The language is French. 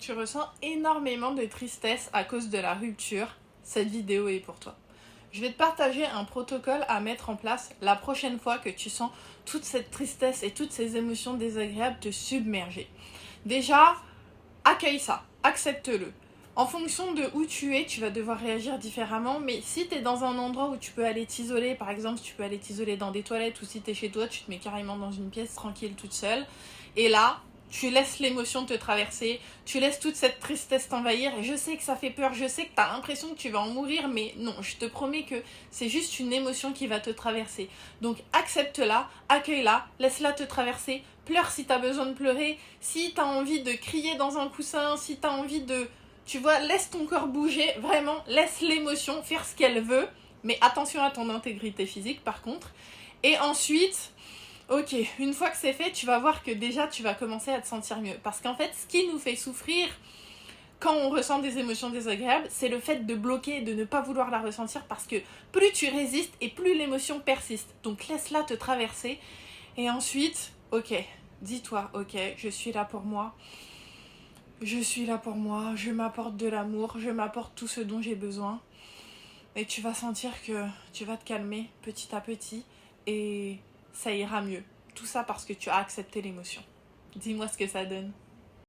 Tu ressens énormément de tristesse à cause de la rupture, cette vidéo est pour toi. Je vais te partager un protocole à mettre en place la prochaine fois que tu sens toute cette tristesse et toutes ces émotions désagréables te submerger. Déjà, accueille ça, accepte-le. En fonction de où tu es, tu vas devoir réagir différemment, mais si tu es dans un endroit où tu peux aller t'isoler, par exemple, si tu peux aller t'isoler dans des toilettes, ou si tu es chez toi, tu te mets carrément dans une pièce tranquille toute seule, et là, tu laisses l'émotion te traverser, tu laisses toute cette tristesse t'envahir, et je sais que ça fait peur, je sais que tu as l'impression que tu vas en mourir, mais non, je te promets que c'est juste une émotion qui va te traverser. Donc accepte-la, accueille-la, laisse-la te traverser, pleure si tu as besoin de pleurer, si tu as envie de crier dans un coussin, si tu as envie de... Tu vois, laisse ton corps bouger, vraiment, laisse l'émotion faire ce qu'elle veut, mais attention à ton intégrité physique par contre. Et ensuite... Ok, une fois que c'est fait, tu vas voir que déjà tu vas commencer à te sentir mieux. Parce qu'en fait, ce qui nous fait souffrir quand on ressent des émotions désagréables, c'est le fait de bloquer et de ne pas vouloir la ressentir parce que plus tu résistes et plus l'émotion persiste. Donc laisse-la te traverser. Et ensuite, ok, dis-toi, ok, je suis là pour moi. Je suis là pour moi, je m'apporte de l'amour, je m'apporte tout ce dont j'ai besoin. Et tu vas sentir que tu vas te calmer petit à petit et ça ira mieux. Tout ça parce que tu as accepté l'émotion. Dis-moi ce que ça donne.